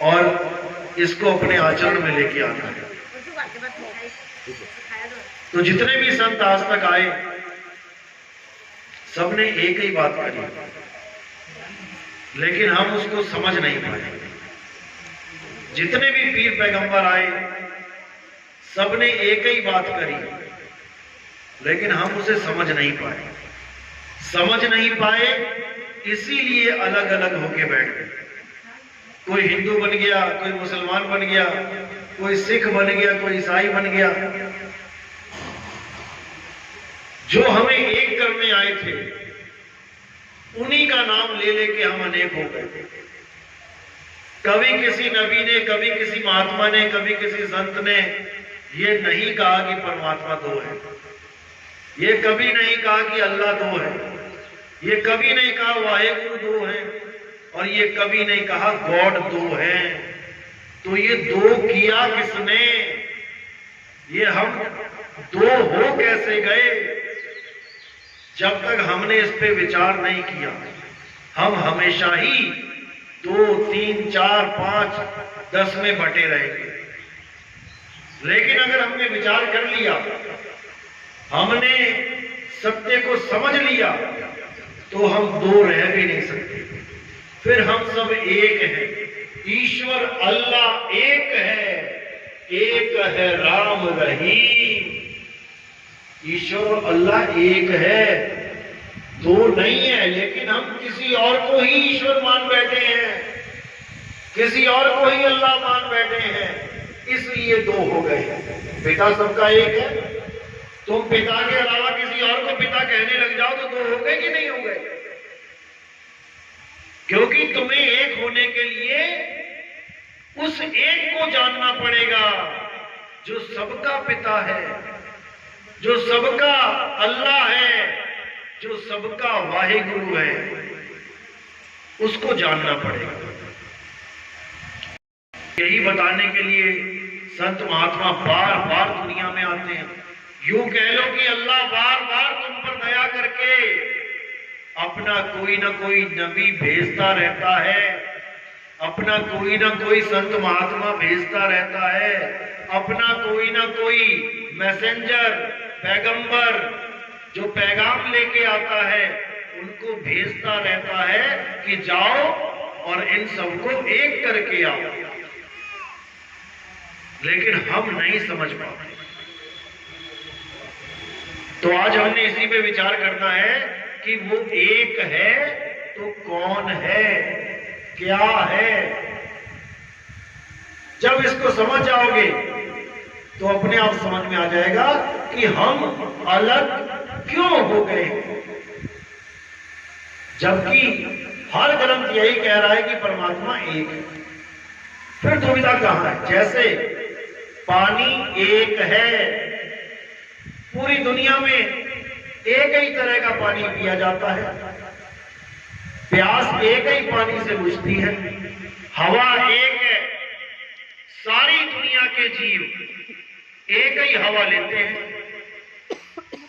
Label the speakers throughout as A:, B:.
A: और इसको अपने आचरण में लेके आना है। तो जितने भी संत आज तक आए सबने एक ही बात करी, लेकिन हम उसको समझ नहीं पाए। जितने भी पीर पैगंबर आए सबने एक ही बात करी, लेकिन हम उसे समझ नहीं पाए। समझ नहीं पाए इसीलिए अलग अलग होके बैठ गए। कोई हिंदू बन गया, कोई मुसलमान बन गया, कोई सिख बन गया, कोई ईसाई बन गया। जो हमें एक करने आए थे उन्हीं का नाम ले लेके हम अनेक हो गए। कभी किसी नबी ने, कभी किसी महात्मा ने, कभी किसी संत ने ये नहीं कहा कि परमात्मा दो है। ये कभी नहीं कहा कि अल्लाह दो है। ये कभी नहीं कहा वाहेगुरु दो है। और ये कभी नहीं कहा गॉड दो है। तो ये दो किया किसने? ये हम दो हो कैसे गए? जब तक हमने इस पे विचार नहीं किया हम हमेशा ही 2, 3, 4, 5, 10 में बटे रहेंगे। लेकिन अगर हमने विचार कर लिया, हमने सत्य को समझ लिया, तो हम दो रह भी नहीं सकते। फिर हम सब एक हैं। ईश्वर अल्लाह एक है राम रहीम। ईश्वर अल्लाह एक है, दो नहीं है। लेकिन हम किसी और को ही ईश्वर मान बैठे हैं, किसी और को ही अल्लाह मान बैठे हैं, इसलिए दो हो गए। पिता सबका एक है। तुम पिता के अलावा किसी और को पिता कहने लग जाओ तो दो हो गए कि नहीं हो गए? क्योंकि तुम्हें एक होने के लिए उस एक को जानना पड़ेगा जो सबका पिता है, जो सबका अल्लाह है, जो सबका वाहेगुरु है। उसको जानना पड़ेगा। यही बताने के लिए संत महात्मा बार बार दुनिया में आते हैं। यूं कह लो कि अल्लाह बार बार तुम पर दया करके अपना कोई ना कोई नबी भेजता रहता है, अपना कोई ना कोई संत महात्मा भेजता रहता है, अपना कोई ना कोई मैसेंजर पैगंबर जो पैगाम लेके आता है उनको भेजता रहता है कि जाओ और इन सबको एक करके आओ। लेकिन हम नहीं समझ पाते। तो आज हमने इसी पे विचार करना है कि वो एक है तो कौन है, क्या है। जब इसको समझ जाओगे तो अपने आप समझ में आ जाएगा कि हम अलग क्यों हो गए। जबकि हर ग्रंथ यही कह रहा है कि परमात्मा एक है। फिर दुविधा कहां है? जैसे पानी एक है, पूरी दुनिया में एक ही तरह का पानी पिया जाता है, प्यास एक ही पानी से बुझती है, हवा एक है, सारी दुनिया के जीव एक ही हवा लेते हैं,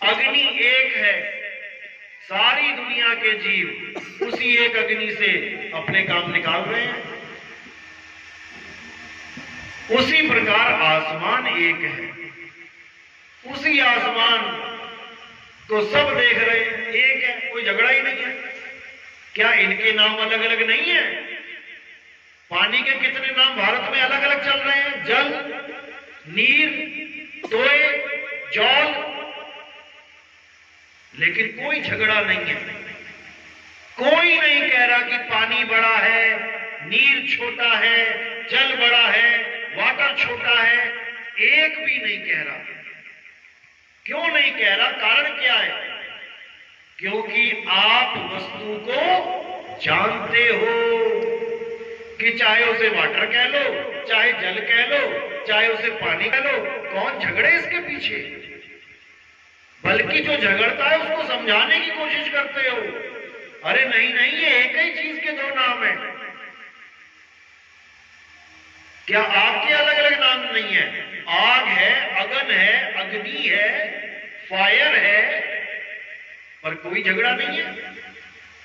A: अग्नि एक है, सारी दुनिया के जीव उसी एक अग्नि से अपने काम निकाल रहे हैं। उसी प्रकार आसमान एक है, उसी आसमान को सब देख रहे हैं, एक है, कोई झगड़ा ही नहीं है। क्या इनके नाम अलग अलग नहीं है? पानी के कितने नाम भारत में अलग अलग चल रहे हैं? जल, नीर, तोय, जौल। लेकिन कोई झगड़ा नहीं है। कोई नहीं कह रहा कि पानी बड़ा है, नीर छोटा है, जल बड़ा है, वाटर छोटा है। एक भी नहीं कह रहा। क्यों नहीं कह रहा? कारण क्या है? क्योंकि आप वस्तु को जानते हो कि चाहे उसे वाटर कह लो, चाहे जल कह लो, चाहे उसे पानी कह लो, कौन झगड़े इसके पीछे? बल्कि जो झगड़ता है उसको समझाने की कोशिश करते हो। अरे नहीं नहीं, ये एक ही चीज के दो नाम है। क्या आग के अलग अलग नाम नहीं है? आग है, अगन है, अग्नि है, फायर है, पर कोई झगड़ा नहीं है।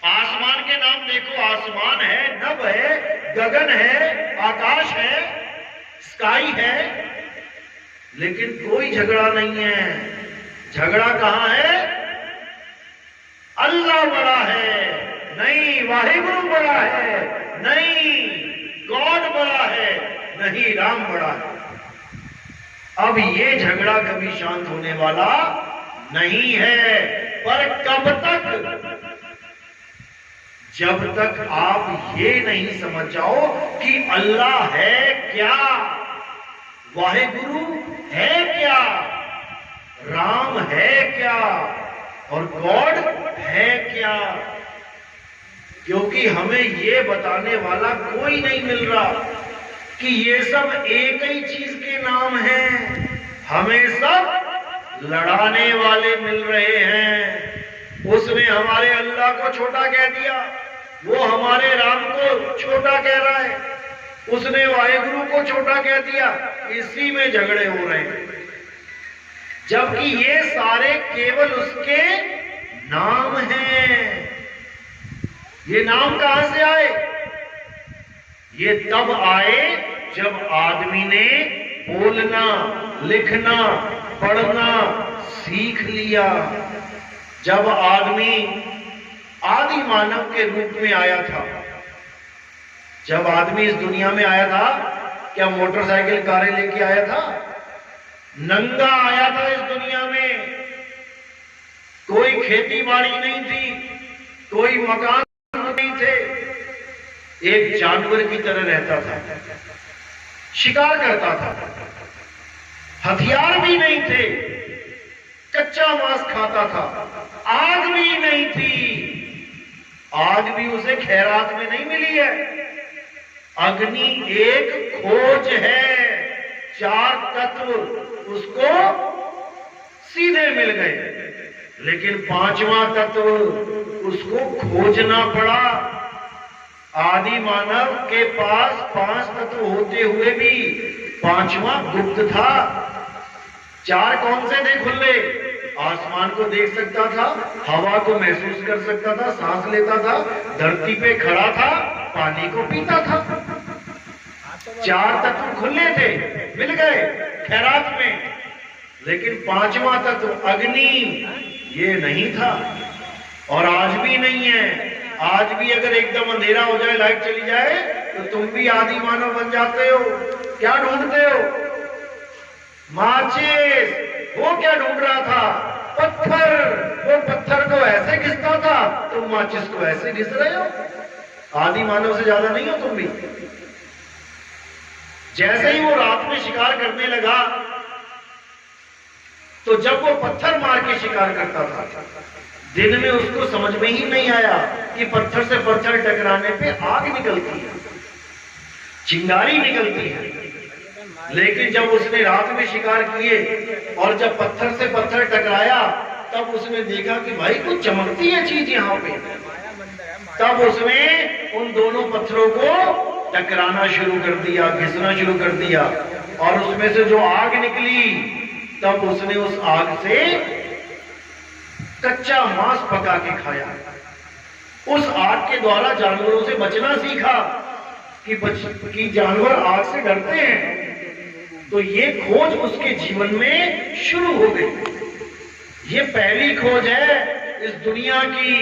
A: आसमान के नाम देखो, आसमान है, नभ है, गगन है, आकाश है, स्काई है, लेकिन कोई झगड़ा नहीं है। झगड़ा कहां है? अल्लाह बड़ा है, नहीं वाहिगुरु बड़ा है, नहीं गॉड बड़ा है, नहीं राम बड़ा है। अब ये झगड़ा कभी शांत होने वाला नहीं है। पर कब तक? जब तक आप ये नहीं समझ जाओ कि अल्लाह है क्या, वाहिगुरु है क्या, राम है क्या और गॉड है क्या। क्योंकि हमें ये बताने वाला कोई नहीं मिल रहा कि ये सब एक ही चीज के नाम हैं। हमें सब लड़ाने वाले मिल रहे हैं। उसने हमारे अल्लाह को छोटा कह दिया, वो हमारे राम को छोटा कह रहा है, उसने वाहिगुरु को छोटा कह दिया। इसी में झगड़े हो रहे हैं, जबकि ये सारे केवल उसके नाम हैं। ये नाम कहां से आए? ये तब आए जब आदमी ने बोलना, लिखना, पढ़ना सीख लिया। जब आदमी आदि मानव के रूप में आया था, जब आदमी इस दुनिया में आया था, क्या मोटरसाइकिल कारें लेके आया था? नंगा आया था इस दुनिया में। कोई खेती बाड़ी नहीं थी, कोई मकान नहीं थे। एक जानवर की तरह रहता था, शिकार करता था, हथियार भी नहीं थे, कच्चा मांस खाता था, आग भी नहीं थी। आग भी उसे खैरात में नहीं मिली है। अग्नि एक खोज है, चार तत्व उसको सीधे मिल गए, लेकिन पांचवा तत्व उसको खोजना पड़ा। आदि मानव के पास पांच तत्व होते हुए भी पांचवा गुप्त था। चार कौन से थे खुले? आसमान को देख सकता था, हवा को महसूस कर सकता था, सांस लेता था, धरती पे खड़ा था, पानी को पीता था। चार तत्व खुले थे, मिल गए खैरात में, लेकिन पांचवा तत्व अग्नि ये नहीं था और आज भी नहीं है। आज भी अगर एकदम अंधेरा हो जाए, लाइट चली जाए, तो तुम भी आदि मानव बन जाते हो। क्या ढूंढते हो? माचिस। वो क्या ढूंढ रहा था? पत्थर। वो पत्थर को ऐसे घिसता था, तुम माचिस को ऐसे घिस रहे हो। आदि मानव से ज्यादा नहीं हो तुम भी। जैसे ही वो रात में शिकार करने लगा, तो जब वो पत्थर मार के शिकार करता था, दिन में उसको समझ में ही नहीं आया कि पत्थर से पत्थर टकराने पे आग निकलती है, चिंगारी निकलती है। लेकिन जब उसने रात में शिकार किए और जब पत्थर से पत्थर टकराया, तब उसने देखा कि भाई कुछ चमकती है चीज यहाँ पे। तब उसने उन दोनों पत्थरों को टकराना शुरू कर दिया, घिसना शुरू कर दिया, और उसमें से जो आग निकली, तब उसने उस आग से कच्चा मांस पका के खाया। उस आग के द्वारा जानवरों से बचना सीखा कि जानवर आग से डरते हैं। तो ये खोज उसके जीवन में शुरू हो गई। ये पहली खोज है इस दुनिया की,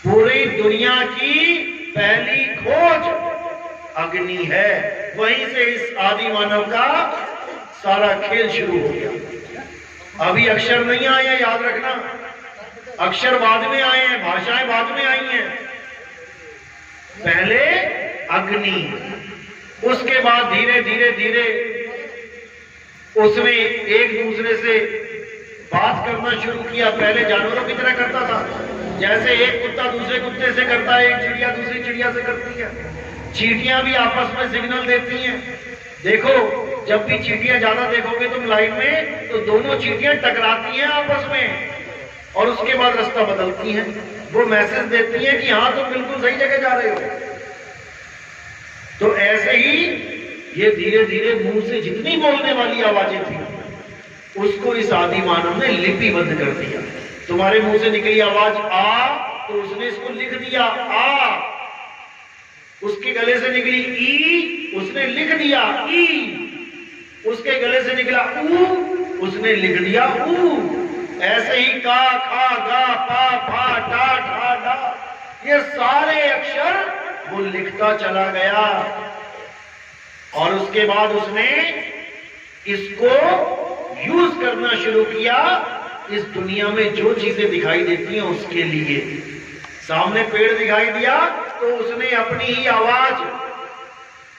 A: पूरी दुनिया की पहली खोज अग्नि है। वहीं से इस आदि मानव का सारा खेल शुरू हो गया। अभी अक्षर नहीं आए हैं, याद रखना। अक्षर बाद में आए हैं, भाषाएं बाद में आई हैं। पहले अग्नि, उसके बाद धीरे धीरे धीरे उसने एक दूसरे से बात करना शुरू किया। पहले जानवरों की तरह करता था, जैसे एक कुत्ता दूसरे कुत्ते से करता है, एक चिड़िया दूसरी चिड़िया से करती है। चींटियां भी आपस में सिग्नल देती हैं। देखो, जब भी चींटियां ज्यादा देखोगे तुम लाइन में, तो दोनों चींटियां टकराती हैं आपस में और उसके बाद रास्ता बदलती हैं। वो मैसेज देती हैं कि हाँ तुम बिल्कुल सही जगह जा रहे हो। तो ऐसे ही ये धीरे धीरे मुंह से जितनी बोलने वाली आवाजें थी उसको इस आदि मानव ने लिपिबद्ध कर दिया। तुम्हारे मुंह से निकली आवाज आ, तो उसने इसको लिख दिया आ। उसके गले से निकली ई, उसने लिख दिया ई। उसके गले से निकला ऊ, उसने लिख दिया ऊ। ऐसे ही का, खा, गा, पा, फा, टा, ठा, डा, ये सारे अक्षर वो लिखता चला गया। और उसके बाद उसने इसको यूज करना शुरू किया इस दुनिया में जो चीजें दिखाई देती हैं उसके लिए। सामने पेड़ दिखाई दिया तो उसने अपनी ही आवाज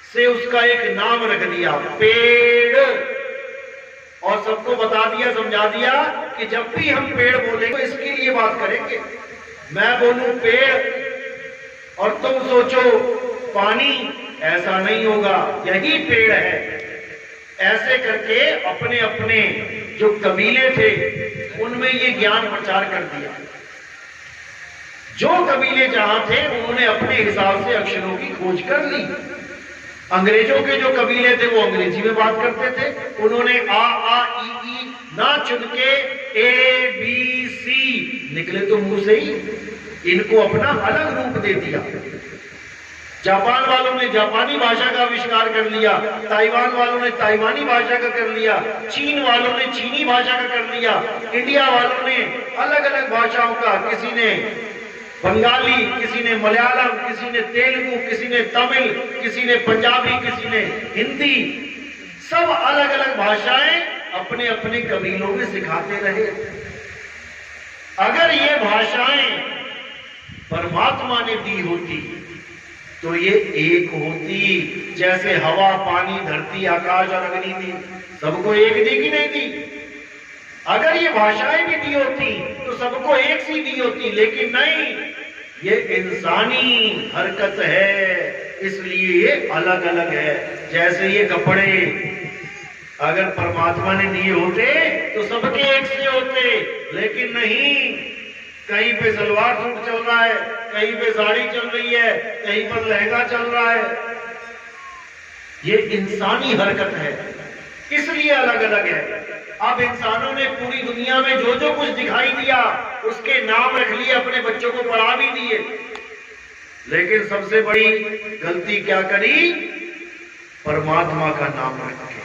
A: से उसका एक नाम रख दिया, पेड़। और सबको बता दिया, समझा दिया कि जब भी हम पेड़ बोलेंगे तो इसके लिए बात करेंगे। मैं बोलूं पेड़ और तुम सोचो पानी, ऐसा नहीं होगा, यही पेड़ है। ऐसे करके अपने अपने जो कबीले थे उनमें ये ज्ञान प्रचार कर दिया। जो कबीले जहां थे उन्होंने अपने हिसाब से अक्षरों की खोज कर ली। अंग्रेजों के जो कबीले थे वो अंग्रेजी में बात करते थे, उन्होंने आ ई ना चुन के ए बी सी निकले तो मुंह से ही, इनको अपना अलग रूप दे दिया। जापान वालों ने जापानी भाषा का आविष्कार कर लिया, ताइवान वालों ने ताइवानी भाषा का कर लिया, चीन वालों ने चीनी भाषा का कर लिया, इंडिया वालों ने अलग अलग भाषाओं का, किसी ने बंगाली, किसी ने मलयालम, किसी ने तेलुगु, किसी ने तमिल, किसी ने पंजाबी, किसी ने हिंदी, सब अलग अलग भाषाएं अपने अपने कबीलों में सिखाते रहे। अगर ये भाषाएं परमात्मा ने दी होती तो ये एक होती। जैसे हवा, पानी, धरती, आकाश और अग्नि दी, सबको एक दी कि नहीं दी? अगर ये भाषाएं भी दी होती तो सबको एक सी दी होती, लेकिन नहीं, ये इंसानी हरकत है, इसलिए ये अलग अलग है। जैसे ये कपड़े अगर परमात्मा ने दिए होते तो सबके एक से होते, लेकिन नहीं, कहीं पे सलवार सूट चल रहा है, कहीं पे साड़ी चल रही है, कहीं पर लहंगा चल रहा है। ये इंसानी हरकत है, इसलिए अलग अलग है। अब इंसानों ने पूरी दुनिया में जो जो कुछ दिखाई दिया उसके नाम रख लिए, अपने बच्चों को पढ़ा भी दिए, लेकिन सबसे बड़ी गलती क्या करी? परमात्मा का नाम रख के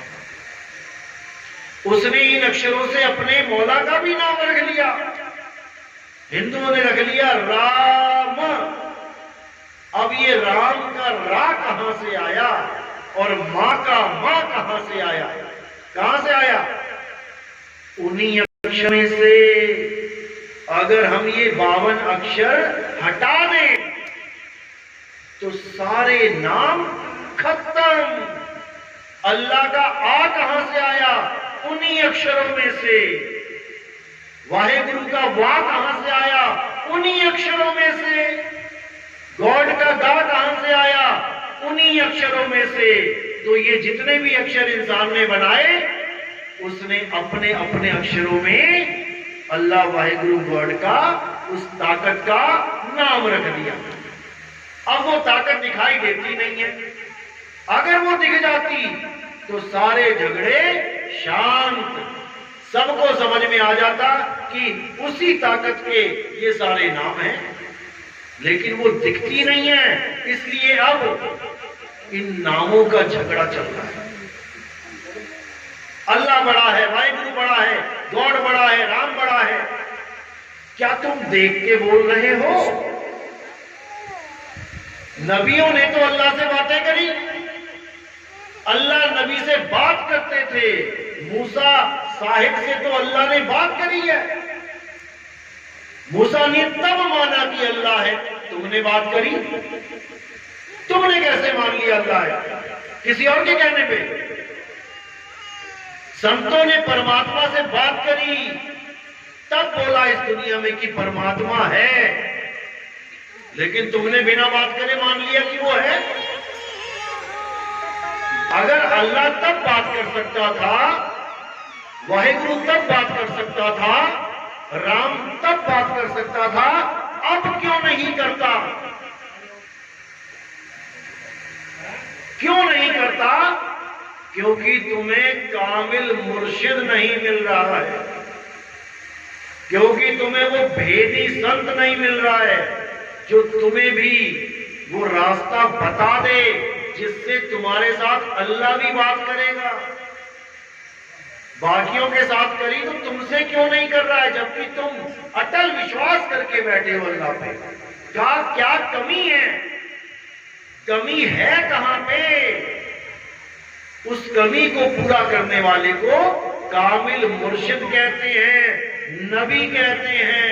A: उसने इन अक्षरों से अपने मौला का भी नाम रख लिया। हिंदुओं ने रख लिया राम। अब ये राम का रा कहां से आया और मां का मां कहां से आया? कहां से आया? उन्हीं अक्षर में से। अगर हम ये 52 अक्षर हटा दें तो सारे नाम खत्म। अल्लाह का आ कहां से आया? उन्हीं अक्षरों में से। वाहेगुरु का वाह कहां से आया? उन्हीं अक्षरों में से। गॉड का गा कहां से आया? उन्हीं अक्षरों में से। तो ये जितने भी अक्षर इंसान ने बनाए उसने अपने अपने अक्षरों में अल्लाह वाहेगुरु गॉड का, उस ताकत का नाम रख दिया। अब वो ताकत दिखाई देती नहीं है। अगर वो दिख जाती तो सारे झगड़े शांत, सबको समझ में आ जाता कि उसी ताकत के ये सारे नाम हैं, लेकिन वो दिखती नहीं है, इसलिए अब इन नामों का झगड़ा चल रहा है। अल्लाह बड़ा है, वाहिगुरु बड़ा है, गॉड बड़ा है, राम बड़ा है। क्या तुम देख के बोल रहे हो? नबियों ने तो अल्लाह से बातें करी, अल्लाह नबी से बात करते थे। मूसा साहिब से तो अल्लाह ने बात करी है। मूसा ने तब माना कि अल्लाह है, तुमने बात करी? तुमने कैसे मान लिया अल्लाह है किसी और के कहने पे? संतों ने परमात्मा से बात करी, तब बोला इस दुनिया में कि परमात्मा है, लेकिन तुमने बिना बात करे मान लिया कि वो है। अगर अल्लाह तब बात कर सकता था, वाहिगुरु तब बात कर सकता था, राम तब बात कर सकता था, अब क्यों नहीं करता? क्यों नहीं करता? क्योंकि तुम्हें कामिल मुर्शिद नहीं मिल रहा है, क्योंकि तुम्हें वो भेदी संत नहीं मिल रहा है जो तुम्हें भी वो रास्ता बता दे जिससे तुम्हारे साथ अल्लाह भी बात करेगा। बाकियों के साथ करी तो तुमसे क्यों नहीं कर रहा है, जबकि तुम अटल विश्वास करके बैठे हो अल्लाह पे। क्या कमी है? कमी है कहां पे? उस कमी को पूरा करने वाले को कामिल मुर्शिद कहते हैं, नबी कहते हैं,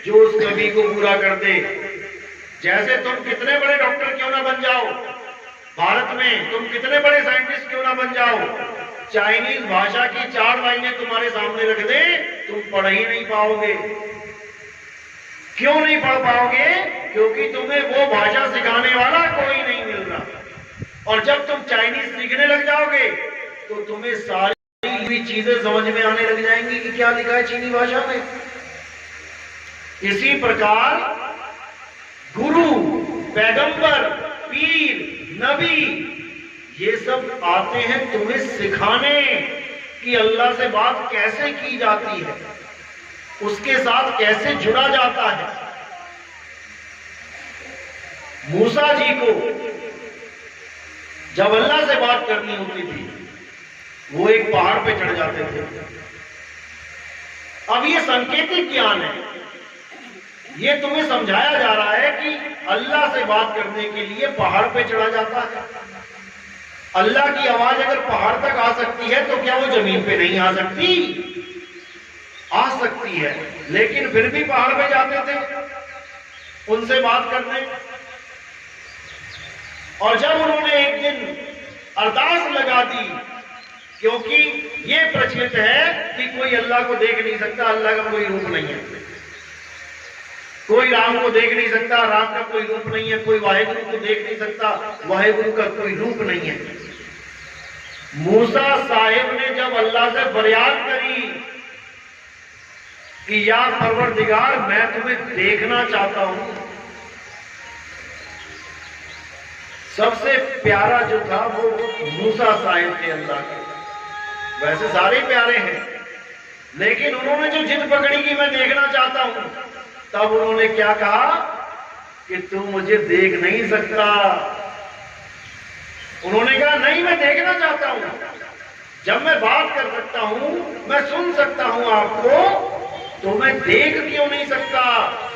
A: जो उस कमी को पूरा कर दे। जैसे तुम कितने बड़े डॉक्टर क्यों ना बन जाओ, भारत में तुम कितने बड़े साइंटिस्ट क्यों ना बन जाओ, चाइनीज भाषा की 4 लाइनें तुम्हारे सामने रख दे, तुम पढ़ ही नहीं पाओगे। क्यों नहीं पढ़ पाओगे? क्योंकि तुम्हें वो भाषा सिखाने वाला कोई नहीं मिल रहा। और जब तुम चाइनीज सीखने लग जाओगे तो तुम्हें सारी भी चीजें समझ में आने लग जाएंगी कि क्या लिखा है चीनी भाषा में। इसी प्रकार गुरु, पैगंबर, पीर, नबी, ये सब आते हैं तुम्हें सिखाने कि अल्लाह से बात कैसे की जाती है, उसके साथ कैसे जुड़ा जाता है। मूसा जी को जब अल्लाह से बात करनी होती थी, वो एक पहाड़ पे चढ़ जाते थे। अब ये सांकेतिक ज्ञान है, ये तुम्हें समझाया जा रहा है कि अल्लाह से बात करने के लिए पहाड़ पे चढ़ा जाता है। अल्लाह की आवाज अगर पहाड़ तक आ सकती है तो क्या वो जमीन पे नहीं आ सकती? आ सकती है, लेकिन फिर भी पहाड़ पे जाते थे उनसे बात करने। और जब उन्होंने एक दिन अरदास लगा दी, क्योंकि ये प्रचलित है कि कोई अल्लाह को देख नहीं सकता, अल्लाह का कोई रूप नहीं है, कोई राम को देख नहीं सकता, राम का कोई रूप नहीं है, कोई वाहिगुरु को देख नहीं सकता, वाहिगुरु का कोई रूप नहीं है। मूसा साहिब ने जब अल्लाह से फरियाद करी कि या परवरदिगार, मैं तुम्हें देखना चाहता हूं, सबसे प्यारा जो था वो मूसा साहिब थे अल्लाह के। वैसे सारे प्यारे हैं, लेकिन उन्होंने जो जिद पकड़ी कि मैं देखना चाहता हूं, तब उन्होंने क्या कहा कि तू मुझे देख नहीं सकता। उन्होंने कहा नहीं, मैं देखना चाहता हूं। जब मैं बात कर सकता हूं, मैं सुन सकता हूं आपको, तो मैं देख क्यों नहीं सकता?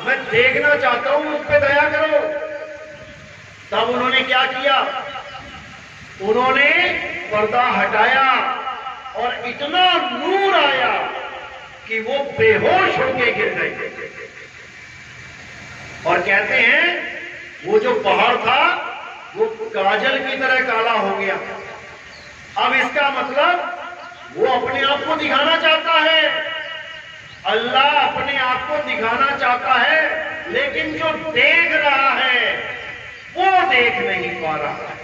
A: मैं देखना चाहता हूं, मुझ पे दया करो। तब उन्होंने क्या किया? उन्होंने पर्दा हटाया और इतना नूर आया कि वो बेहोश होके गिर गए। और कहते हैं वो जो पहाड़ था वो काजल की तरह काला हो गया। अब इसका मतलब वो अपने आप को दिखाना चाहता है, अल्लाह अपने आप को दिखाना चाहता है, लेकिन जो देख रहा है वो देख नहीं पा रहा है।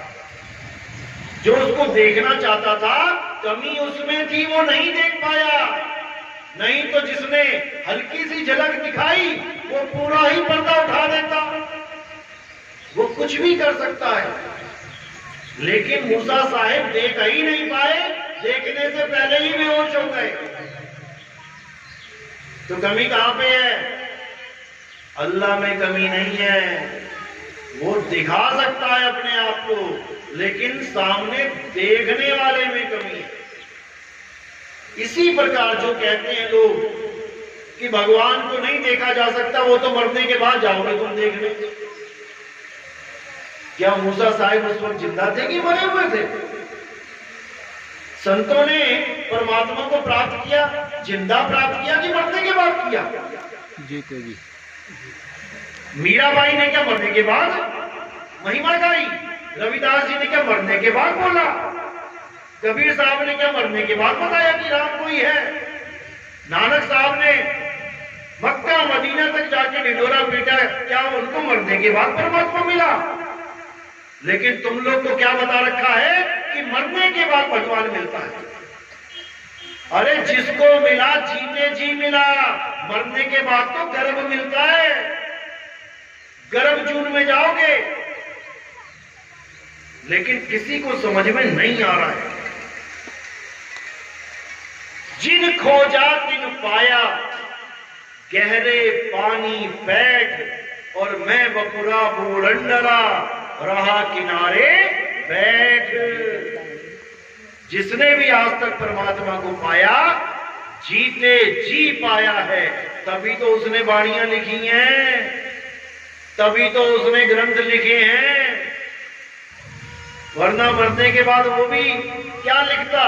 A: जो उसको देखना चाहता था, कमी उसमें थी, वो नहीं देख पाया। नहीं तो जिसने हल्की सी झलक दिखाई वो पूरा ही पर्दा उठा देता। वो कुछ भी कर सकता है, लेकिन मूसा साहिब देख ही नहीं पाए, देखने से पहले ही बेहोश हो गए। तो कमी कहां पे है? अल्लाह में कमी नहीं है। वो दिखा सकता है अपने आप को, लेकिन सामने देखने वाले में कमी है। इसी प्रकार जो कहते हैं लोग कि भगवान को नहीं देखा जा सकता, वो तो मरने के बाद जाओगे तुम देखने। क्या मूसा साहिब उस वक्त जिंदा थे कि मरे हुए थे? संतों ने परमात्मा को प्राप्त किया, जिंदा प्राप्त किया कि मरने के बाद किया?
B: जीते जी।
A: मीराबाई ने क्या मरने के बाद महिमा गाई? रविदास जी ने क्या मरने के बाद बोला? कबीर साहब ने क्या मरने के बाद बताया कि राम कोई है? नानक साहब ने मक्का मदीना तक जाके ढिंढोरा पीटा, क्या उनको मरने के बाद परमात्मा मिला? लेकिन तुम लोग को क्या बता रखा है कि मरने के बाद भगवान मिलता है। अरे जिसको मिला जीते जी मिला, मरने के बाद तो गर्भ मिलता है, गर्भ जून में जाओगे। लेकिन किसी को समझ में नहीं आ रहा है। जिन खोजा तिन पाया, गहरे पानी बैठ, और मैं बपुरा बूढ़ंडरा रहा किनारे बैठ। जिसने भी आज तक परमात्मा को पाया, जीते जी पाया है, तभी तो उसने वाणियां लिखी हैं, तभी तो उसने ग्रंथ लिखे हैं। वरना मरने के बाद वो भी क्या लिखता।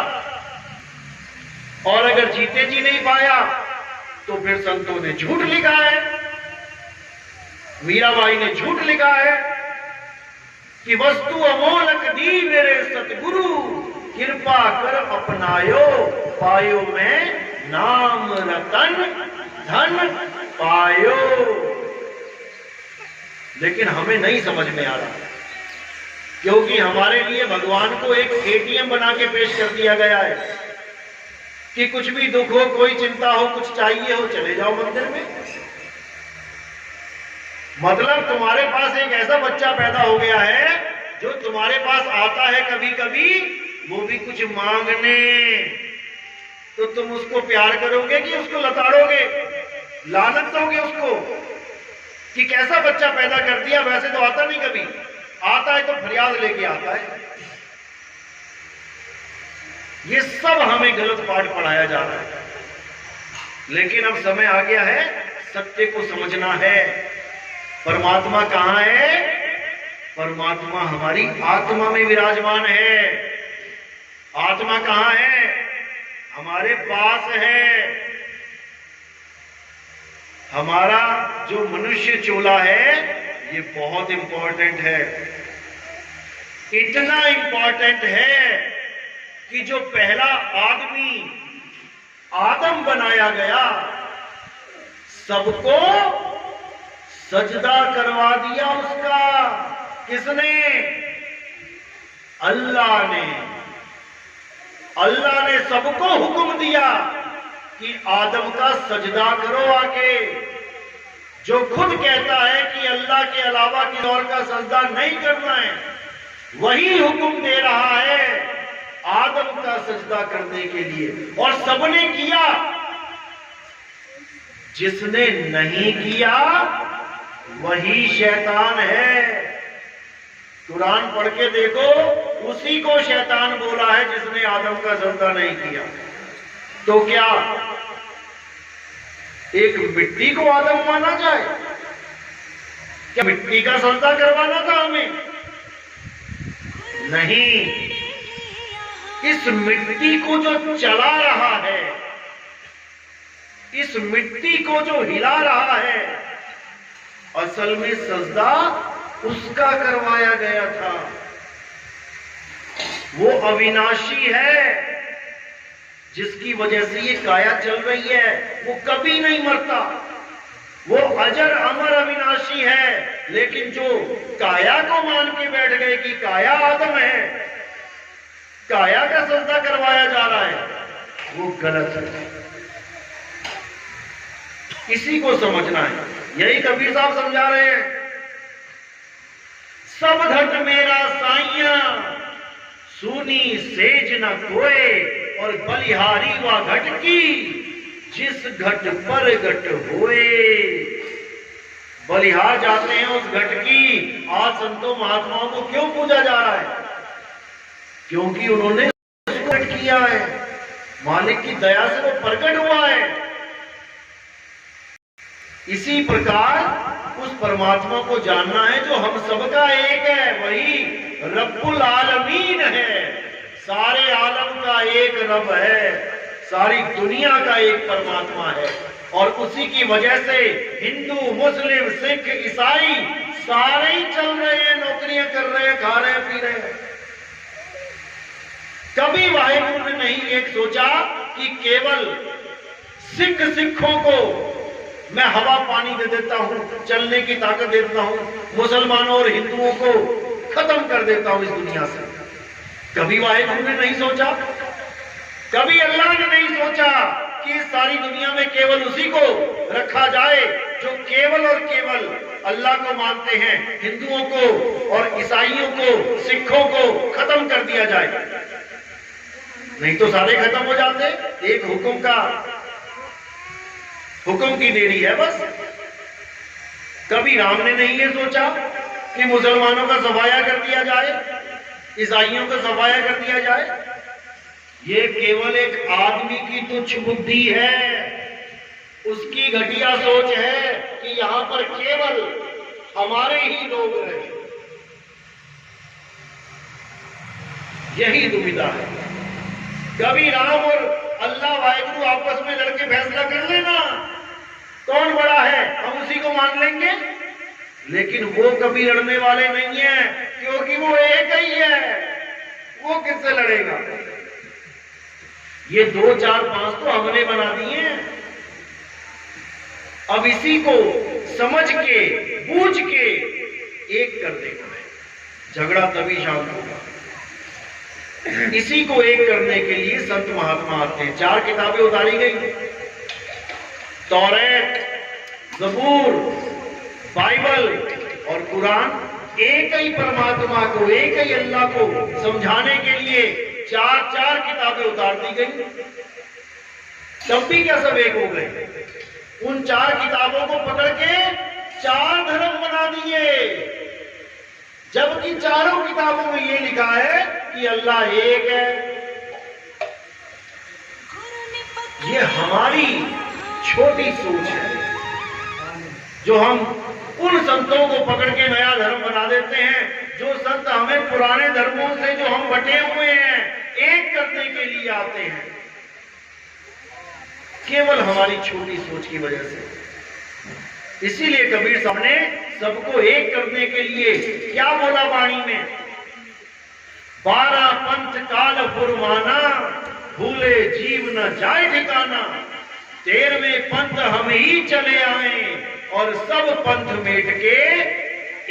A: और अगर जीते जी नहीं पाया तो फिर संतों ने झूठ लिखा है। मीराबाई ने झूठ लिखा है कि वस्तु अमोलक दी मेरे सतगुरु, कृपा कर अपनायो, पायो मैं नाम रतन धन पायो। लेकिन हमें नहीं समझ में आ रहा, क्योंकि हमारे लिए भगवान को एक एटीएम बना के पेश कर दिया गया है कि कुछ भी दुख हो, कोई चिंता हो, कुछ चाहिए हो, चले जाओ मंदिर में। मतलब तुम्हारे पास एक ऐसा बच्चा पैदा हो गया है जो तुम्हारे पास आता है कभी कभी, वो भी कुछ मांगने, तो तुम उसको प्यार करोगे कि उसको लताड़ोगे, लानत दोगे उसको कि कैसा बच्चा पैदा कर दिया। वैसे तो आता नहीं, कभी आता है तो फरियाद लेके आता है। ये सब हमें गलत पाठ पढ़ाया जा रहा है। लेकिन अब समय आ गया है, सत्य को समझना है। परमात्मा कहां है? परमात्मा हमारी आत्मा में विराजमान है। आत्मा कहां है? हमारे पास है। हमारा जो मनुष्य चोला है ये बहुत इंपॉर्टेंट है। इतना इंपॉर्टेंट है कि जो पहला आदमी आदम बनाया गया, सबको सजदा करवा दिया उसका। किसने? अल्लाह ने। अल्लाह ने सबको हुक्म दिया कि आदम का सजदा करो आके। जो खुद कहता है कि अल्लाह के अलावा किसी और का सजदा नहीं करना है, वही हुक्म दे रहा है आदम का सजदा करने के लिए। और सबने किया। जिसने नहीं किया वही शैतान है। कुरान पढ़ के देखो, उसी को शैतान बोला है जिसने आदम का सजदा नहीं किया। तो क्या एक मिट्टी को आदम माना जाए? क्या मिट्टी का सजदा करवाना था हमें? नहीं। इस मिट्टी को जो चला रहा है, इस मिट्टी को जो हिला रहा है, असल में सजदा उसका करवाया गया था। वो अविनाशी है, जिसकी वजह से ये काया चल रही है। वो कभी नहीं मरता, वो अजर अमर अविनाशी है। लेकिन जो काया को मान के बैठ गए कि काया आदम है, काया का सजदा करवाया जा रहा है, वो गलत है। इसी को समझना है। यही कबीर साहब समझा रहे हैं। सब घट मेरा साइया, सुनी सेज न कोए, और बलिहारी व घट की, जिस घट पर घट होए। बलिहार जाते हैं उस घट की। आज संतों महात्माओं को क्यों पूजा जा रहा है? क्योंकि उन्होंने घट किया है, मालिक की दया से वो प्रकट हुआ है। इसी प्रकार उस परमात्मा को जानना है जो हम सबका एक है। वही रब्बुल आलमीन है। सारे आलम का एक रब है, सारी दुनिया का एक परमात्मा है। और उसी की वजह से हिंदू, मुस्लिम, सिख, ईसाई सारे ही चल रहे हैं, नौकरियां कर रहे हैं, खा रहे हैं, पी रहे हैं। कभी वाहिगुरु ने नहीं एक सोचा कि केवल सिखों को मैं हवा पानी दे देता हूं, चलने की ताकत दे देता हूं, मुसलमानों और हिंदुओं को खत्म कर देता हूं इस दुनिया से। कभी वाहिगुरु ने नहीं सोचा, कभी अल्लाह ने नहीं सोचा कि इस सारी दुनिया में केवल उसी को रखा जाए जो केवल और केवल अल्लाह को मानते हैं। हिंदुओं को और ईसाइयों को, सिखों को खत्म कर दिया जाए, नहीं तो सारे खत्म हो जाते। एक हुक्म की देरी है बस। कभी राम ने नहीं ये सोचा कि मुसलमानों का सफाया कर दिया जाए, ईसाइयों का सफाया कर दिया जाए। ये केवल एक आदमी की तुच्छ बुद्धि है, उसकी घटिया सोच है कि यहां पर केवल हमारे ही लोग रहे। यही दुविधा है। कभी राम और अल्लाह वाहिगुरु आपस में लड़के फैसला कर लेना कौन बड़ा है, हम उसी को मान लेंगे। लेकिन वो कभी लड़ने वाले नहीं है, क्योंकि वो एक ही है, वो किससे लड़ेगा। ये 2, 4, 5 तो हमने बना दिए हैं। अब इसी को समझ के, बूझ के एक कर देना है, झगड़ा तभी शांत होगा। इसी को एक करने के लिए संत महात्मा आते हैं। 4 किताबें उतारी गई, तौरात, ज़बूर, बाइबल और कुरान। एक ही परमात्मा को, एक ही अल्लाह को समझाने के लिए 4 किताबें उतार दी गई। तब भी क्या सब एक हो गए? उन 4 किताबों को पकड़ के 4 धर्म बना दिए, जबकि चारों किताबों में ये लिखा है कि अल्लाह एक है। ये हमारी छोटी सोच है, जो हम उन संतों को पकड़ के नया धर्म बना देते हैं। जो संत हमें पुराने धर्मों से जो हम बटे हुए हैं एक करने के लिए आते हैं, केवल हमारी छोटी सोच की वजह से। इसीलिए कबीर साहब ने सबको एक करने के लिए क्या बोला वाणी में? 12 पंथ काल फुरमाना, भूले जीव न जाए ठिकाना। 13वें पंथ हम ही चले आए और सब पंथ मेट के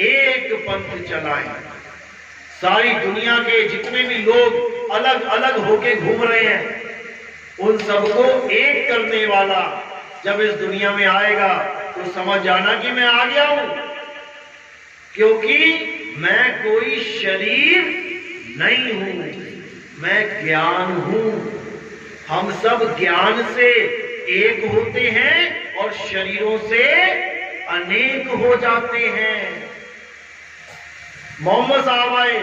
A: एक पंथ चलाएं। सारी दुनिया के जितने भी लोग अलग अलग होके घूम रहे हैं, उन सबको एक करने वाला जब इस दुनिया में आएगा तो समझ जाना कि मैं आ गया हूं, क्योंकि मैं कोई शरीर नहीं हूं, मैं ज्ञान हूं। हम सब ज्ञान से एक होते हैं और शरीरों से अनेक हो जाते हैं। मोहम्मद साहब आए,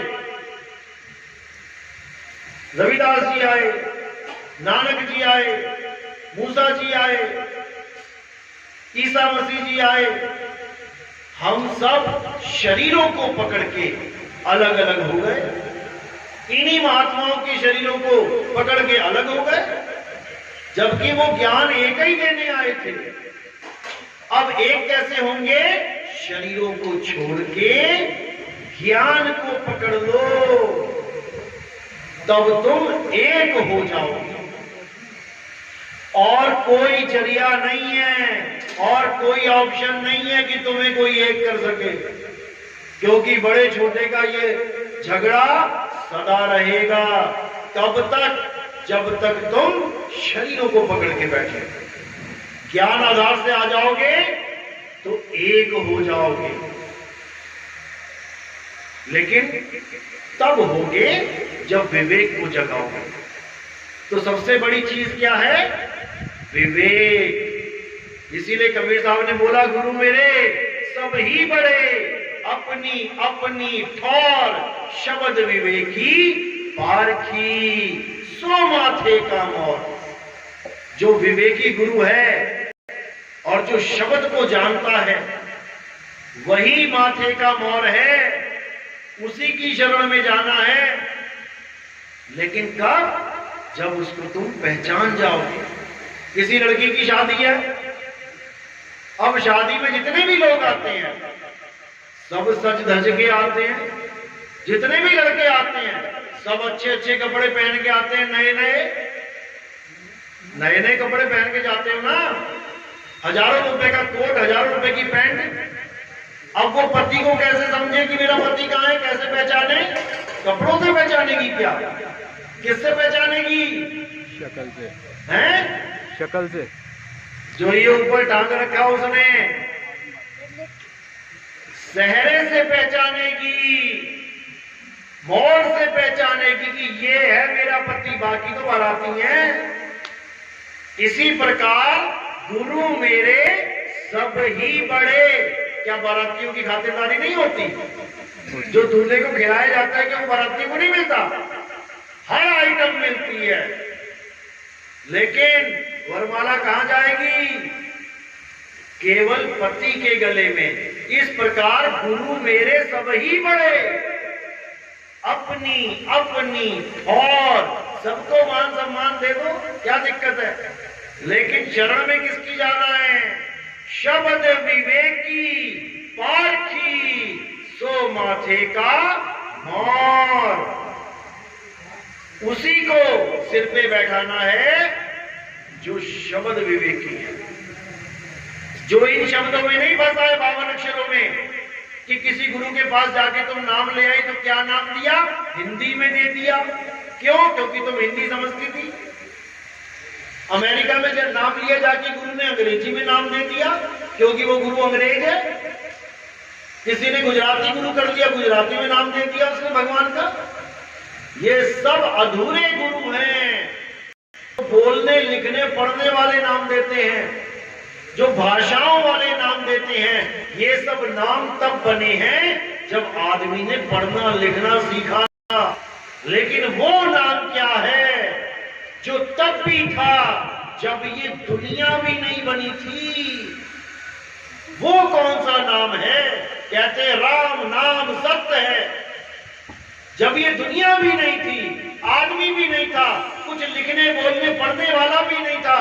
A: रविदास जी आए, नानक जी आए, मूसा जी आए, ईसा मसीह जी आए। हम सब शरीरों को पकड़ के अलग अलग हो गए। इन्हीं महात्माओं के शरीरों को पकड़ के अलग हो गए, जबकि वो ज्ञान एक ही देने आए थे। अब एक कैसे होंगे? शरीरों को छोड़ के ज्ञान को पकड़ लो, तब तुम एक हो जाओगे। और कोई जरिया नहीं है और कोई ऑप्शन नहीं है कि तुम्हें कोई एक कर सके, क्योंकि बड़े छोटे का ये झगड़ा सदा रहेगा, तब तक जब तक तुम शरीरों को पकड़ के बैठे। ज्ञान आधार से आ जाओगे तो एक हो जाओगे, लेकिन तब होगे जब विवेक को जगाओगे। तो सबसे बड़ी चीज क्या है? विवेक। इसीलिए कबीर साहब ने बोला, गुरु मेरे सब ही बड़े, अपनी अपनी ठौर शब्द विवेकी पारखी, सो माथे का मोर। जो विवेकी गुरु है और जो शब्द को जानता है, वही माथे का मोर है, उसी की शरण में जाना है। लेकिन कब? जब उसको तुम पहचान जाओगे। किसी लड़की की शादी है, अब शादी में जितने भी लोग आते हैं सब सज धज के आते हैं, जितने भी लड़के आते हैं सब अच्छे अच्छे कपड़े पहन के आते हैं, नए नए कपड़े पहन के जाते हो ना, हजारों रुपए का कोट, हजारों रुपए की पैंट। अब वो पति को कैसे समझे कि मेरा पति कहाँ है, कैसे पहचाने? कपड़ों से पहचानेगी क्या? किससे पहचानेगी?
B: शक्ल से।
A: हैं?
B: शक्ल से।
A: जो ये ऊपर टांग रखा उसने, चेहरे से पहचानेगी, मोड़ से पहचानेगी कि ये है मेरा पति, बाकी तो बाराती है। इसी प्रकार गुरु मेरे सब ही बड़े। क्या बारातियों की खातिरदारी नहीं होती? जो दूल्हे को खिलाया जाता है क्या वो बारातियों को नहीं मिलता? हर आइटम मिलती है, लेकिन वरमाला कहां जाएगी? केवल पति के गले में। इस प्रकार गुरु मेरे सब ही बड़े, अपनी अपनी और सबको मान सम्मान दे दो, क्या दिक्कत है? लेकिन चरण में किसकी जाना है? शब्द विवेकी पारखी सो माथे का मोर। उसी को सिर पे बैठाना है जो शब्द विवेकी है, जो इन शब्दों में नहीं फंसा है 52 अक्षरों में कि किसी गुरु के पास जाके तुम नाम ले आई तो क्या नाम दिया? हिंदी में दे दिया। क्यों? क्योंकि तुम हिंदी समझती थी। अमेरिका में जब नाम लिया जाके गुरु ने अंग्रेजी में नाम दे दिया क्योंकि वो गुरु अंग्रेज है। किसी ने गुजराती गुरु कर दिया, गुजराती में नाम दे दिया उसने भगवान का। ये सब अधूरे गुरु हैं। बोलने लिखने पढ़ने वाले नाम देते हैं, जो भाषाओं वाले नाम देते हैं, ये सब नाम तब बने हैं जब आदमी ने पढ़ना लिखना सीखा। लेकिन वो नाम क्या है जो तब भी था जब ये दुनिया भी नहीं बनी थी? वो कौन सा नाम है? कहते राम नाम सत्य है। जब ये दुनिया भी नहीं थी, आदमी भी नहीं था, कुछ लिखने बोलने पढ़ने वाला भी नहीं था,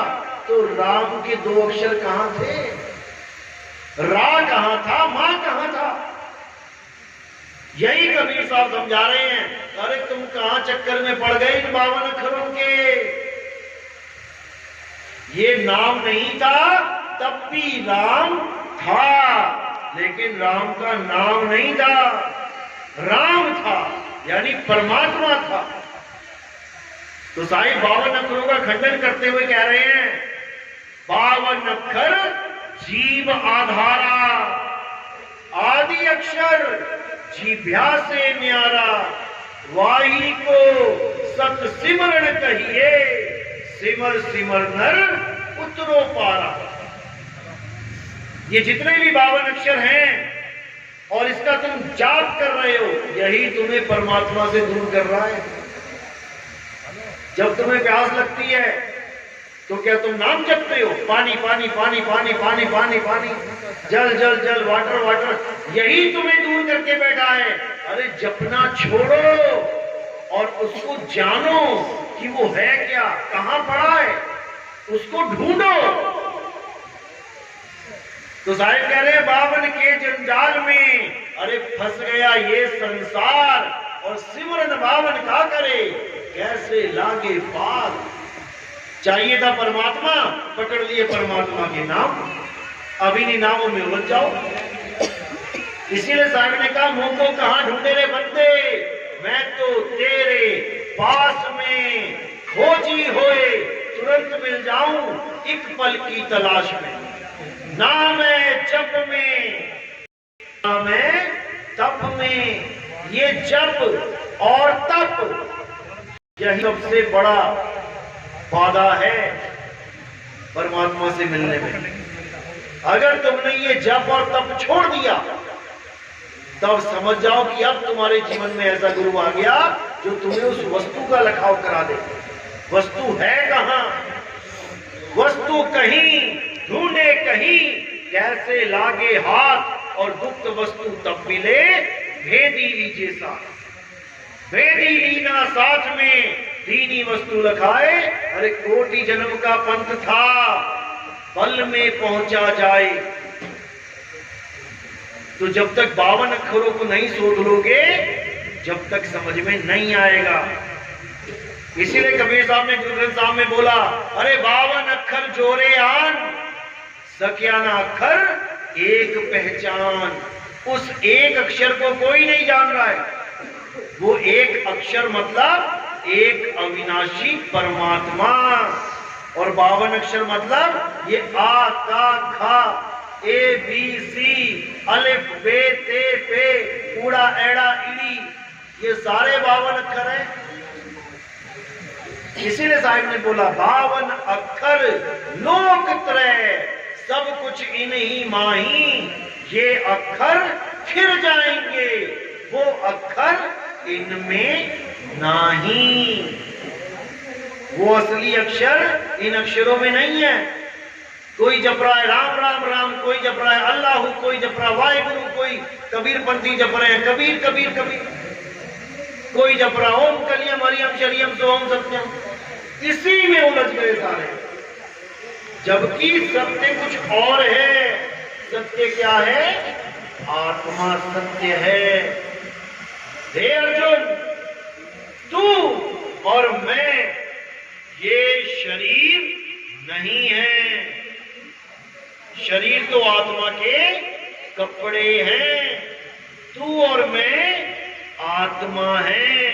A: तो राम के 2 अक्षर कहां थे? रा कहां था? मां कहां था? यही कबीर साहब समझा रहे हैं। अरे तुम कहां चक्कर में पड़ गए इन 52 अक्षरों के? ये नाम नहीं था तब भी राम था, लेकिन राम का नाम नहीं था, राम था यानी परमात्मा था। तो साईं 52 अक्षरों का खंडन करते हुए कह रहे हैं 52 अक्षर जीव आधारा, आदि अक्षर जीभ्या से न्यारा, वाही को सत सिमरण कहिए, सिमर सिमर नर उतरो पारा। ये जितने भी 52 अक्षर हैं और इसका तुम जाप कर रहे हो, यही तुम्हें परमात्मा से दूर कर रहा है। जब तुम्हें प्यास लगती है तो क्या तुम नाम जपते हो? पानी पानी पानी पानी पानी पानी पानी, जल जल जल, वाटर वाटर, यही तुम्हें दूर करके बैठा है। अरे जपना छोड़ो और उसको जानो कि वो है क्या, कहां पड़ा है, उसको ढूंढो। तो साहिब कह रहे हैं 52 के जंजाल में अरे फंस गया ये संसार, और सिमरन 52 का करे कैसे लागे पार। चाहिए था परमात्मा, पकड़ लिए परमात्मा के नाम, अभी नहीं नामों में उलझ जाओ। इसीलिए साहब ने कहा मुंह को कहां ढूंढे रे बंदे, मैं तो तेरे पास में खोजी होए तुरंत मिल जाऊं एक पल की तलाश में। नाम है जप में, नाम है तप में। ये जप और तप यही सबसे बड़ा वादा है परमात्मा से मिलने में। अगर तुमने ये जप और तप छोड़ दिया तब समझ जाओ कि अब तुम्हारे जीवन में ऐसा गुरु आ गया जो तुम्हें उस वस्तु का लखाव करा दे। वस्तु है कहां? वस्तु कहीं, ढूंढे कहीं, कैसे लागे हाथ, और गुप्त वस्तु तब मिले भेदी लीजिए साथ। भेदी लीना साथ में दीनी वस्तु लखाए। अरे कोटि जन्म का पंथ था, पल में पहुंचा जाए। तो जब तक 52 अक्षरों को नहीं सोच लोगे, जब तक समझ में नहीं आएगा। इसीलिए कबीर साहब ने गुरु ग्रंथ साहब में बोला, अरे 52 अक्षर जोरे आन, सकिया ना अक्षर एक पहचान। उस एक अक्षर को कोई नहीं जान रहा है। वो एक अक्षर मतलब एक अविनाशी परमात्मा, और 52 अक्षर मतलब ये आ का खा ए बी सी अलिफ बे ते पे ऊड़ा एड़ा इड़ी, ये सारे 52 अक्षर हैं। इसीलिए साहिब ने बोला 52 अक्षर लोक त्रय, सब कुछ इन्हीं माही, ये अक्षर फिर जाएंगे, वो अक्षर इनमें नहीं। वो असली अक्षर इन अक्षरों में नहीं है। कोई जप रहा है राम राम राम, कोई जप रहा है अल्लाह, कोई जप रहा है वाहिगुरु, कोई कबीरपंथी जप रहे हैं कबीर कबीर कबीर, कोई जप रहा ओम कलियम हरियम शरियम सोम सत्यम, इसी में उलझ गए सारे। जबकि सत्य कुछ और है। सत्य क्या है? आत्मा सत्य है। हे अर्जुन, तू और मैं ये शरीर नहीं है। शरीर तो आत्मा के कपड़े हैं, तू और मैं आत्मा है।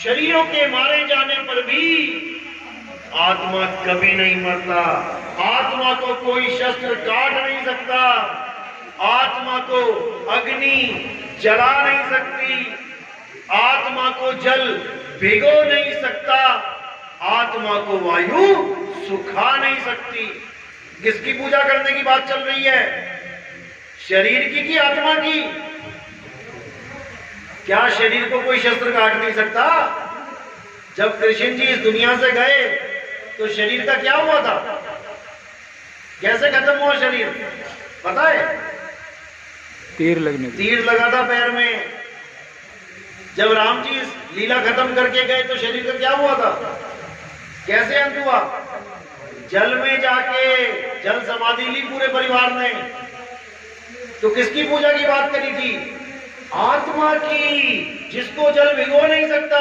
A: शरीरों के मारे जाने पर भी आत्मा कभी नहीं मरता। आत्मा को कोई शस्त्र काट नहीं सकता, आत्मा को अग्नि जला नहीं सकती, आत्मा को जल भिगो नहीं सकता, आत्मा को वायु सुखा नहीं सकती। किसकी पूजा करने की बात चल रही है? शरीर की कि आत्मा की? क्या शरीर को कोई शस्त्र काट नहीं सकता? जब कृष्ण जी इस दुनिया से गए तो शरीर का क्या हुआ था? कैसे खत्म हुआ शरीर पता है?
B: तीर
A: लगा था पैर में। जब राम जी इस लीला खत्म करके गए तो शरीर का क्या हुआ था? कैसे अंत हुआ? जल में जाके जल समाधि ली पूरे परिवार ने। तो किसकी पूजा की बात करी थी? आत्मा की, जिसको जल भिगो नहीं सकता।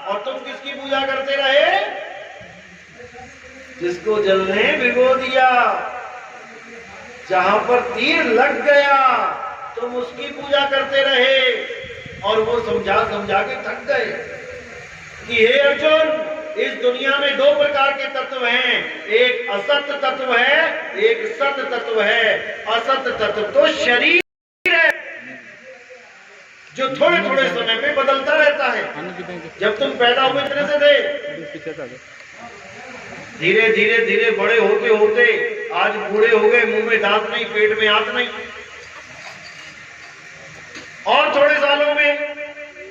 A: और तुम किसकी पूजा करते रहे? जिसको जल ने भिगो दिया। जहां पर तीर लग गया तुम उसकी पूजा करते रहे, और वो समझा समझा के थक गए कि हे अर्जुन, इस दुनिया में दो प्रकार के तत्व हैं, एक असत तत्व है, एक सत तत्व है। असत तत्व तो शरीर है जो थोड़े थोड़े समय में बदलता रहता है। जब तुम पैदा हुए इतने से थे, धीरे धीरे धीरे बड़े होते होते आज बूढ़े हो गए, मुंह में दांत नहीं, पेट में हाथ नहीं, और थोड़े सालों में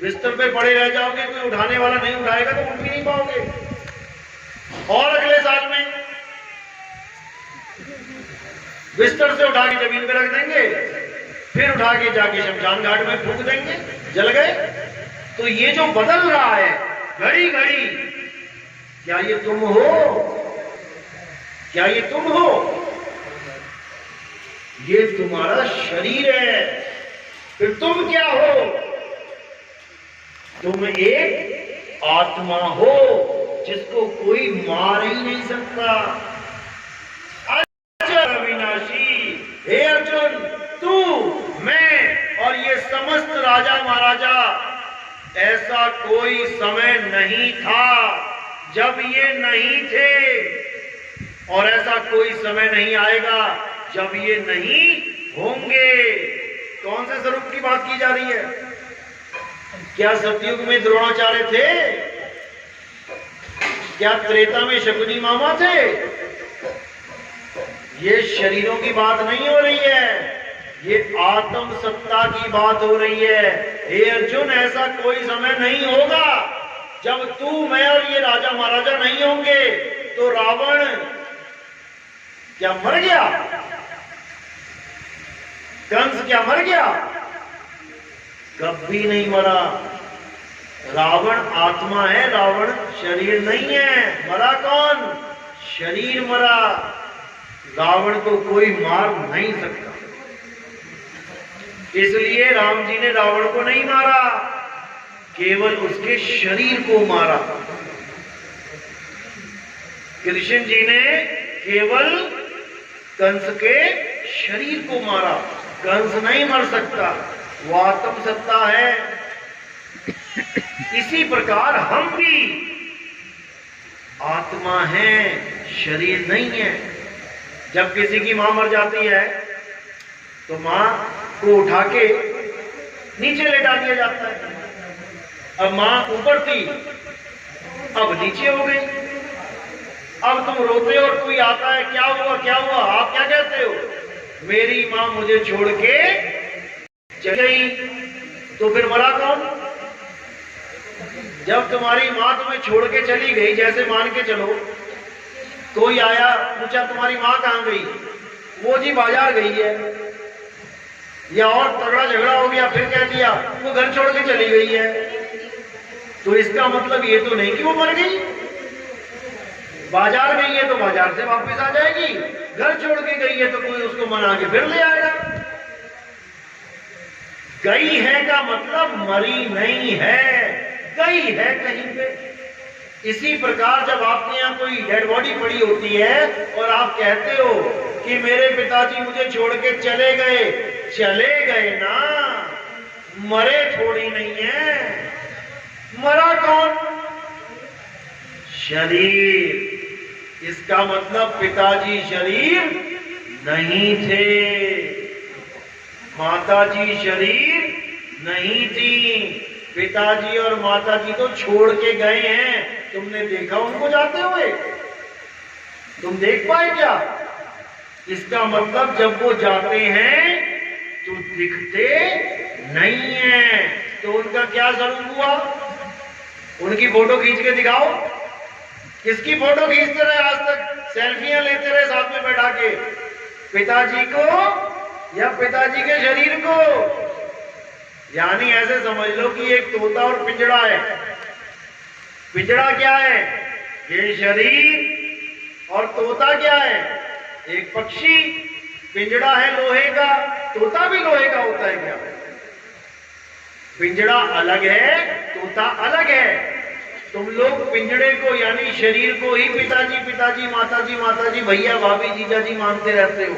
A: बिस्तर पे पड़े रह जाओगे, कोई उठाने वाला नहीं उठाएगा तो उठ भी नहीं पाओगे। और अगले साल में बिस्तर से उठा के जमीन पे रख देंगे, फिर उठा के जाके शमशान घाट में फूंक देंगे, जल गए। तो ये जो बदल रहा है घड़ी घड़ी, क्या ये तुम हो? क्या ये तुम हो? ये तुम्हारा शरीर है। फिर तुम क्या हो? तुम एक आत्मा हो जिसको कोई मार ही नहीं सकता। अजर अविनाशी, हे अर्जुन, तू, मैं और ये समस्त राजा महाराजा, ऐसा कोई समय नहीं था जब ये नहीं थे, और ऐसा कोई समय नहीं आएगा जब ये नहीं होंगे। कौन से स्वरूप की बात की जा रही है? क्या सतयुग में द्रोणाचार्य थे? क्या त्रेता में शकुनी मामा थे? ये शरीरों की बात नहीं हो रही है, ये आत्म सत्ता की बात हो रही है। हे अर्जुन, ऐसा कोई समय नहीं होगा जब तू, मैं और ये राजा महाराजा नहीं होंगे। तो रावण क्या मर गया? कंस क्या मर गया? कभी नहीं मरा। रावण आत्मा है, रावण शरीर नहीं है। मरा कौन? शरीर मरा। रावण को कोई मार नहीं सकता, इसलिए राम जी ने रावण को नहीं मारा, केवल उसके शरीर को मारा। कृष्ण जी ने केवल कंस के शरीर को मारा। कंस नहीं मर सकता, वो आत्म सत्ता है। इसी प्रकार हम भी आत्मा है, शरीर नहीं है। जब किसी की मां मर जाती है तो मां को उठा के नीचे लेटा दिया जाता है। अब मां ऊपर थी, अब नीचे हो गई। अब तुम रोते हो और कोई आता है, क्या हुआ क्या हुआ, आप क्या कहते हो? मेरी मां मुझे छोड़ के चली गई। तो फिर मरा कौन? जब तुम्हारी मां तुम्हें छोड़ के चली गई, जैसे मान के चलो कोई आया पूछा तुम्हारी मां कहां गई, वो जी बाजार गई है, या और तगड़ा झगड़ा हो गया, फिर कह दिया वो घर छोड़ के चली गई है, तो इसका मतलब ये तो नहीं कि वो मर गई। बाजार गई है तो बाजार से वापस आ जाएगी, घर छोड़ के गई है तो कोई उसको मना के फिर ले आएगा। गई है का मतलब मरी नहीं है, गई है कहीं पे। इसी प्रकार जब आपके यहाँ कोई डेड बॉडी पड़ी होती है और आप कहते हो कि मेरे पिताजी मुझे छोड़ के चले गए ना, मरे थोड़ी नहीं है। मरा कौन? शरीर। इसका मतलब पिताजी शरीर नहीं थे, माताजी शरीर नहीं थी। पिताजी और माताजी तो छोड़ के गए हैं, तुमने देखा उनको जाते हुए? तुम देख पाए क्या? इसका मतलब जब वो जाते हैं तो दिखते नहीं हैं, तो उनका क्या स्वरूप हुआ? उनकी फोटो खींच के दिखाओ। किसकी फोटो खींचते रहे आज तक? सेल्फियां लेते रहे साथ में बैठा के, पिताजी को या पिताजी के शरीर को? यानी ऐसे समझ लो कि एक तोता और पिंजड़ा है। पिंजड़ा क्या है? ये शरीर। और तोता क्या है? एक पक्षी। पिंजड़ा है लोहे का, तोता भी लोहे का होता है क्या? पिंजड़ा अलग है, तोता अलग है। तुम लोग पिंजड़े को यानी शरीर को ही पिताजी पिताजी, माताजी माताजी, भैया भाभी, जीजाजी मानते रहते हो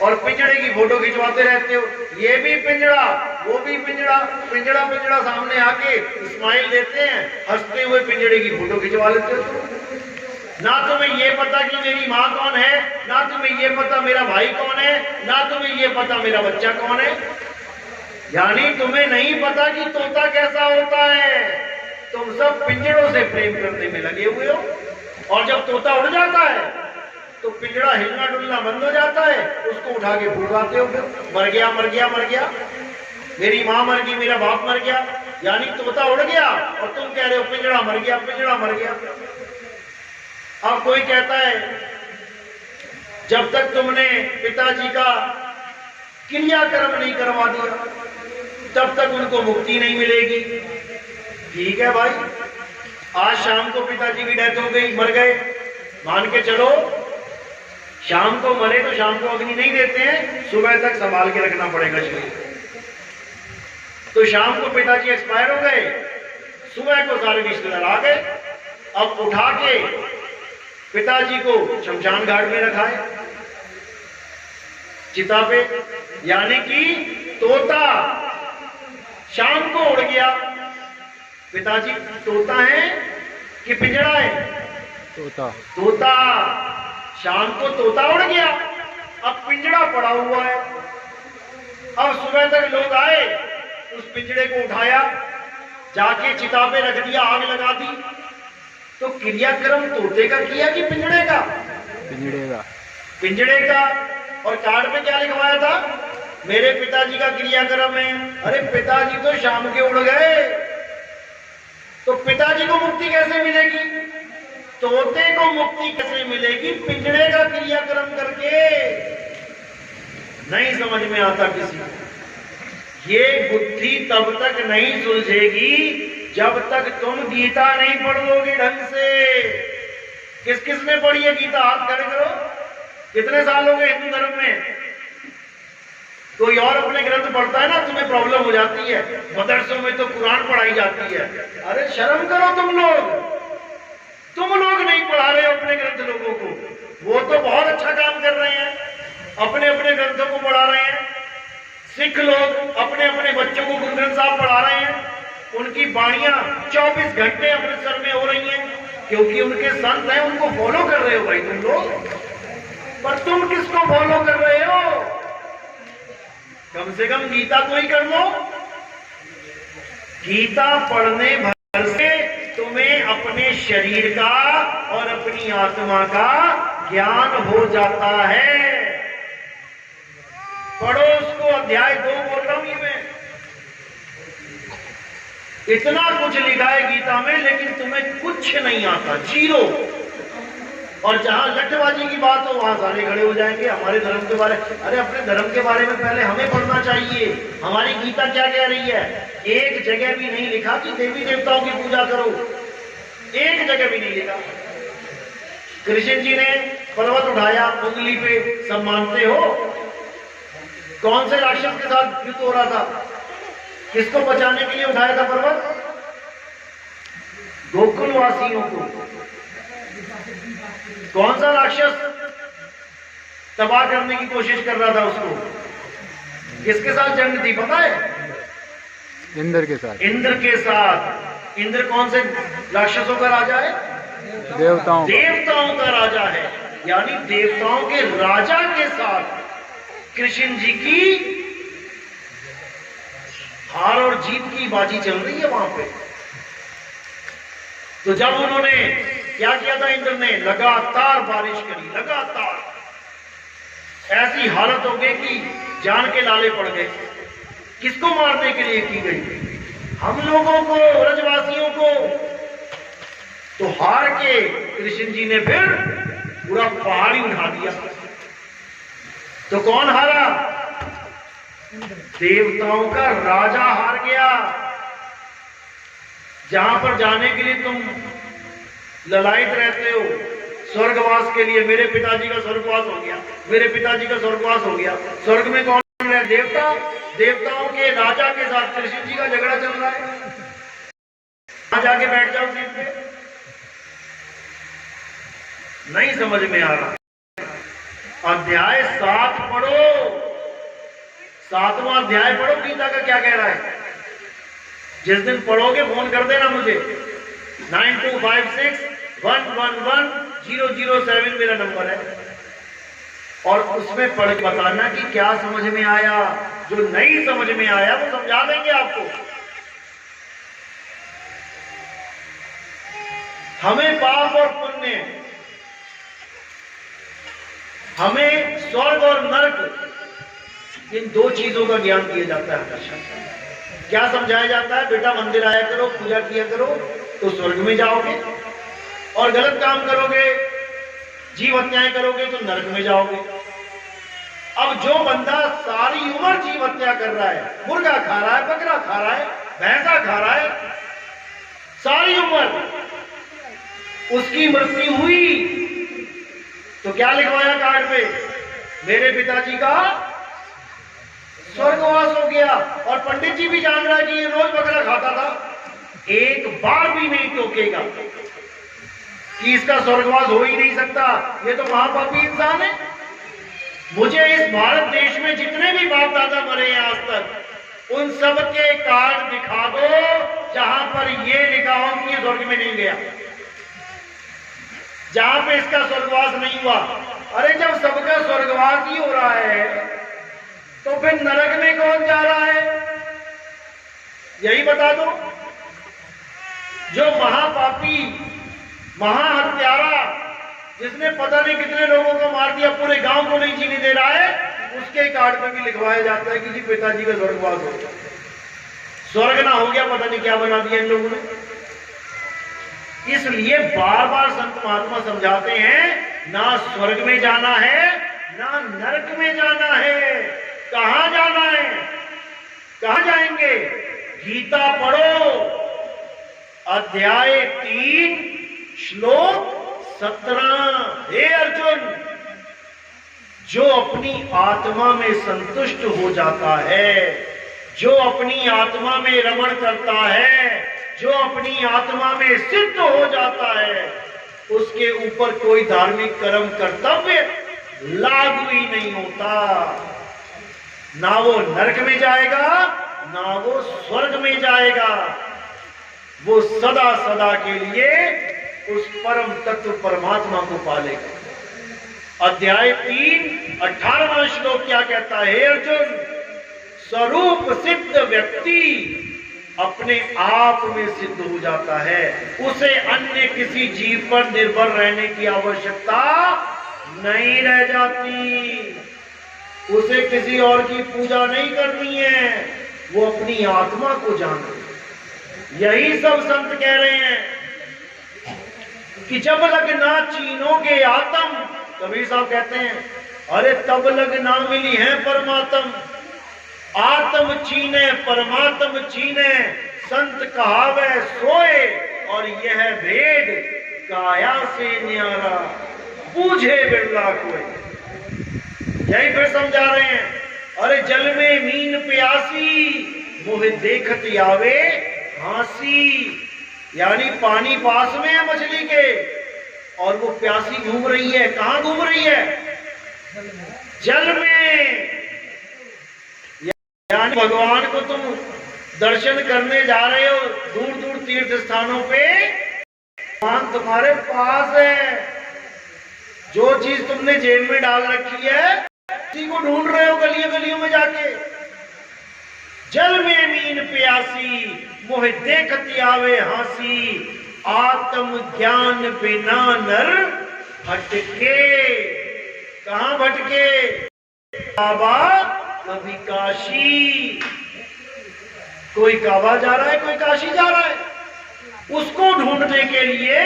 A: और पिंजड़े की फोटो खिंचवाते रहते हो। ये भी पिंजड़ा, वो भी पिंजड़ा, पिंजड़ा पिंजड़ा सामने आके स्माइल देते हैं, हंसते हुए पिंजड़े की फोटो खिंचवा लेते हो। ना तुम्हें ये पता कि मेरी माँ कौन है, ना तुम्हें ये पता मेरा भाई कौन है, ना तुम्हें ये पता मेरा बच्चा कौन है। यानी तुम्हें नहीं पता कि तोता कैसा होता है। तुम सब पिंजड़ों से प्रेम करने में लगे हुए हो, और जब तोता उड़ जाता है तो पिंजड़ा हिलना डुलना बंद हो जाता है, उसको उठा के फूलवाते हो, फिर मर गया मर गया मर गया, मेरी माँ मर गई, मेरा बाप मर गया। यानी तोता उड़ गया और तुम कह रहे हो पिंजड़ा मर गया, पिंजड़ा मर गया। अब कोई कहता है जब तक तुमने पिताजी का क्रियाकर्म नहीं करवा दिया तब तक उनको मुक्ति नहीं मिलेगी। ठीक है भाई, आज शाम को पिताजी की डेथ हो गई, मर गए, मान के चलो शाम को मरे तो शाम को अग्नि नहीं देते हैं, सुबह तक संभाल के रखना पड़ेगा शरीर। तो शाम को पिताजी एक्सपायर हो गए, सुबह को सारे रिश्तेदार आ गए। अब उठा के पिताजी को शमशान घाट में रखा है, चिता पे। यानी कि तोता शाम को उड़ गया। पिताजी तोता है कि पिंजड़ा है?
B: तोता।
A: तोता। शाम को तोता उड़ गया, अब पिंजड़ा पड़ा हुआ है। अब सुबह तक लोग आए, उस पिंजड़े को उठाया, जाके चिता पे रख दिया, आग लगा दी। तो क्रियाक्रम तोते का किया कि पिंजड़े का?
B: पिंजड़े का।
A: पिंजड़े का। और कार्ड पे क्या लिखवाया था? मेरे पिताजी का क्रियाक्रम है। अरे पिताजी तो शाम के उड़ गए, तो पिताजी को मुक्ति कैसे मिलेगी? तोते को मुक्ति कैसे मिलेगी? पिंजड़े का क्रियाक्रम करके। नहीं समझ में आता किसी को। ये बुद्धि तब तक नहीं सुलझेगी जब तक तुम गीता नहीं पढ़ोगे ढंग से। किस किस ने पढ़ी है गीता? हाथ खड़े करो। कितने साल हो गए हिंदू धर्म में? कोई और अपने ग्रंथ पढ़ता है ना, तुम्हें प्रॉब्लम हो जाती है। मदरसों में तो कुरान पढ़ाई जाती है। अरे शर्म करो तुम लोग नहीं पढ़ा रहे हो अपने ग्रंथ लोगों को। वो तो बहुत अच्छा काम कर रहे हैं, अपने अपने ग्रंथों को पढ़ा रहे हैं। सिख लोग अपने अपने बच्चों को गुरु ग्रंथ साहब पढ़ा रहे हैं, उनकी बाणियां 24 घंटे अमृतसर में हो रही हैं, क्योंकि उनके संत हैं, उनको फॉलो कर रहे हो भाई तुम लोग। पर तुम किसको फॉलो कर रहे हो? कम से कम गीता तो ही कर लो। गीता पढ़ने भर से तुम्हें अपने शरीर का और अपनी आत्मा का ज्ञान हो जाता है। पढ़ो उसको, अध्याय 2 बोल रहा हूं ये मैं। इतना कुछ लिखा है गीता में, लेकिन तुम्हें कुछ नहीं आता, जीरो। और जहां लठबाजी की बात हो वहां सारे खड़े हो जाएंगे हमारे धर्म के बारे। अरे अपने धर्म के बारे में पहले हमें पढ़ना चाहिए, हमारी गीता क्या कह रही है। एक जगह भी नहीं लिखा कि देवी देवताओं की पूजा करो, एक जगह भी नहीं लिखा। कृष्ण जी ने पर्वत उठाया उंगली पे, सब मानते हो। कौन से राक्षस के साथ युद्ध हो रहा था? किसको बचाने के लिए उठाया था पर्वत? गोकुलवासियों को। कौन सा राक्षस तबाह करने की कोशिश कर रहा था उसको? किसके साथ जंग थी पता है?
B: इंद्र के साथ।
A: इंद्र के साथ। इंद्र कौन से राक्षसों का राजा है? देवताओं का राजा है। यानी देवताओं के राजा के साथ कृष्ण जी की हार और जीत की बाजी चल रही है वहां पे। तो जब उन्होंने क्या किया था, इंद्र ने लगातार बारिश करी, लगातार ऐसी हालत हो गई कि जान के लाले पड़ गए। किसको मारने के लिए की गई? हम लोगों को, ब्रजवासियों को। तो हार के कृष्ण जी ने फिर पूरा पहाड़ ही उठा दिया। तो कौन हारा? देवताओं का राजा हार गया। जहां पर जाने के लिए तुम ललायत रहते हो स्वर्गवास के लिए, मेरे पिताजी का स्वर्गवास हो गया, मेरे पिताजी का स्वर्गवास हो गया। स्वर्ग में कौन है? देवता। देवताओं के राजा के साथ कृष्ण जी का झगड़ा चल रहा है। वहां जाके बैठ जाओ सीट पे। नहीं समझ में आ रहा। अध्याय 7 पढ़ो, 7वां अध्याय पढ़ो गीता का क्या कह रहा है। जिस दिन पढ़ोगे फोन कर देना मुझे, 9256111007 मेरा नंबर है। और उसमें पढ़ बताना कि क्या समझ में आया। जो नहीं समझ में आया वो समझा देंगे आपको। हमें पाप और पुण्य, हमें स्वर्ग और नरक, इन 2 चीजों का ज्ञान दिया जाता है हमेशा। क्या समझाया जाता है? बेटा मंदिर आया करो, पूजा किया करो तो स्वर्ग में जाओगे, और गलत काम करोगे, जीव हत्याएं करोगे तो नरक में जाओगे। अब जो बंदा सारी उम्र जीव हत्या कर रहा है, मुर्गा खा रहा है, बकरा खा रहा है, भैंसा खा रहा है, सारी उम्र उसकी मृत्यु हुई तो क्या लिखवाया कार्ड पे? मेरे पिताजी का स्वर्गवास हो गया। और पंडित जी भी जान रहा है कि ये रोज बकरा खाता था, एक बार भी नहीं टोकेगा कि इसका स्वर्गवास हो ही नहीं सकता, ये तो महापापी इंसान है। मुझे इस भारत देश में जितने भी बाप दादा मरे हैं आज तक, उन सब के कार्ड दिखा दो जहां पर ये लिखा हो कि ये स्वर्ग में नहीं गया, जहां पे इसका स्वर्गवास नहीं हुआ। अरे जब सबका स्वर्गवास ही हो रहा है तो फिर नरक में कौन जा रहा है? यही बता दो। जो महापापी, महाहत्यारा, जिसने पता नहीं कितने लोगों को मार दिया, पूरे गांव को नहीं जीने दे रहा है, उसके कार्ड पे भी लिखवाया जाता है कि जी पिताजी का स्वर्गवास हो गया। स्वर्ग ना हो गया, पता नहीं क्या बना दिया इन लोगों ने। इसलिए बार बार संत महात्मा समझाते हैं, ना स्वर्ग में जाना है ना नरक में जाना है। कहां जाना है? कहां जाएंगे? गीता पढ़ो, अध्याय 3 श्लोक 17। हे अर्जुन, जो अपनी आत्मा में संतुष्ट हो जाता है, जो अपनी आत्मा में रमण करता है, जो अपनी आत्मा में सिद्ध हो जाता है, उसके ऊपर कोई धार्मिक कर्म कर्तव्य लागू ही नहीं होता। ना वो नरक में जाएगा ना वो स्वर्ग में जाएगा, वो सदा सदा के लिए उस परम तत्व परमात्मा को पालेगा। अध्याय 3 18वां श्लोक क्या कहता है? अर्जुन, स्वरूप सिद्ध व्यक्ति अपने आप में सिद्ध हो जाता है, उसे अन्य किसी जीव पर निर्भर रहने की आवश्यकता नहीं रह जाती, उसे किसी और की पूजा नहीं करनी है, वो अपनी आत्मा को जाने। यही सब संत कह रहे हैं कि जब लग ना चीनोगे आत्म, कबीर साहब कहते हैं अरे तब लग ना मिली है परमात्म, आत्म चीने परमात्म चीने, संत कहावे सोए, और यह भेद काया से न्यारा, पूछे बिरला कोई। यही फिर समझा रहे हैं, अरे जल में मीन प्यासी, मोह देखत आवे हासी, यानी पानी पास में है मछली के और वो प्यासी घूम रही है। कहां घूम रही है? जल में। यानी भगवान को तुम दर्शन करने जा रहे हो दूर दूर तीर्थ स्थानों पे, भगवान तुम्हारे पास है। जो चीज तुमने जेब में डाल रखी है उसी को ढूंढ रहे हो गलियों गलियों में जाके। जल में मीन प्यासी, मोह देखत आवे हासी, आत्म ज्ञान बिना नर भटके। कहां भटके? काबा कभी काशी। कोई काबा जा रहा है, कोई काशी जा रहा है, उसको ढूंढने के लिए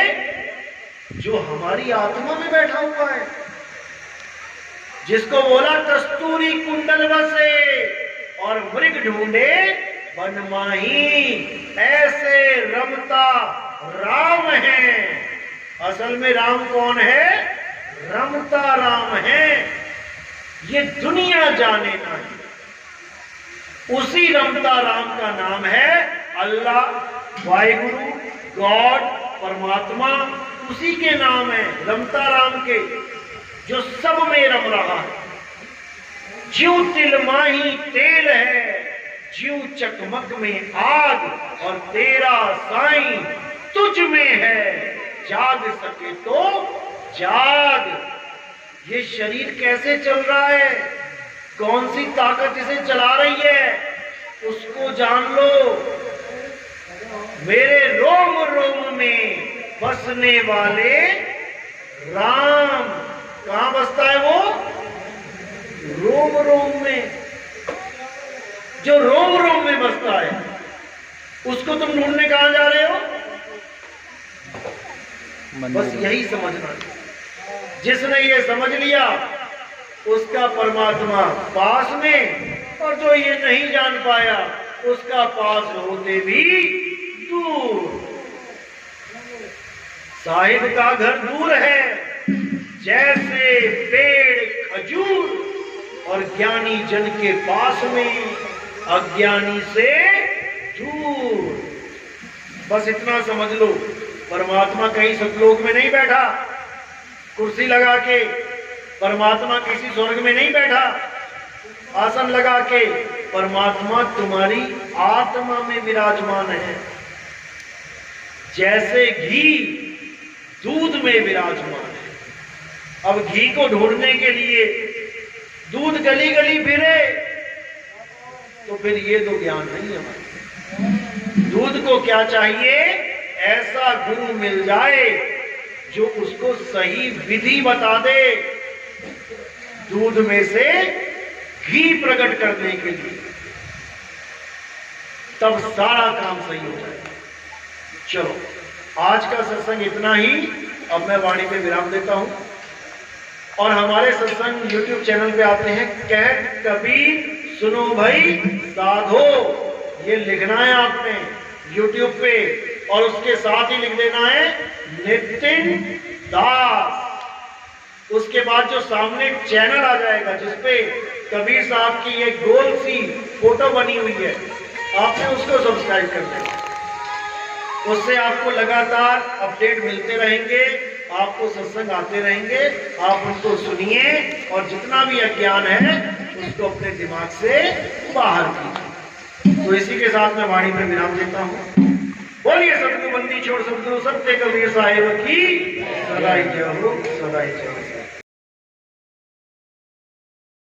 A: जो हमारी आत्मा में बैठा हुआ है, जिसको बोला कस्तूरी कुंडल बसे और मृग ढूंढे वन माही, ऐसे रमता राम है। असल में राम कौन है? रमता राम है। ये दुनिया जाने नहीं, उसी रमता राम का नाम है अल्लाह, वाहिगुरु, गॉड, परमात्मा, उसी के नाम है रमता राम के, जो सब में रम रहा है। ज्यों तिल माही तेल है, ज्यों चकमक में आग, और तेरा साईं तुझ में है, जाग सके तो जाग। ये शरीर कैसे चल रहा है, कौन सी ताकत इसे चला रही है, उसको जान लो। मेरे रोम रोम में बसने वाले राम, कहां बसता है वो? रोम रोम में। जो रोम रोम में बसता है उसको तुम ढूंढने कहां जा रहे हो? बस यही समझना है। जिसने ये समझ लिया उसका परमात्मा पास में, और जो ये नहीं जान पाया उसका पास होते भी दूर। साहिब का घर दूर है जैसे पेड़ खजूर, और ज्ञानी जन के पास में अज्ञानी से दूर। बस इतना समझ लो, परमात्मा कहीं सतलोक में नहीं बैठा कुर्सी लगा के, परमात्मा किसी स्वर्ग में नहीं बैठा आसन लगा के, परमात्मा तुम्हारी आत्मा में विराजमान है। जैसे घी दूध में विराजमान है। अब घी को ढूंढने के लिए दूध गली गली फिरे तो फिर ये तो ज्ञान नहीं है। दूध को क्या चाहिए? ऐसा गुरु मिल जाए जो उसको सही विधि बता दे दूध में से घी प्रकट करने के लिए, तब सारा काम सही हो जाएगा। चलो, आज का सत्संग इतना ही। अब मैं वाणी पे विराम देता हूं, और हमारे सत्संग YouTube चैनल पे आते हैं। कह कबीर सुनो भाई साधो, ये लिखना है आपने YouTube पे, और उसके साथ ही लिख देना है नितिन दास। उसके बाद जो सामने चैनल आ जाएगा जिसपे कबीर साहब की एक गोल सी फोटो बनी हुई है, आपने उसको सब्सक्राइब कर देना। उससे आपको लगातार अपडेट मिलते रहेंगे, आपको सत्संग आते रहेंगे, आप उनको सुनिए, और जितना भी अज्ञान है उसको अपने दिमाग से बाहर कीजिए। तो इसी के साथ मैं वाणी में विराम देता हूँ। बोलिए सतगुरु बंदी छोड़ सतगुरु सत्य कबीर साहिब की सदा ही जय हो, सदा ही जय हो।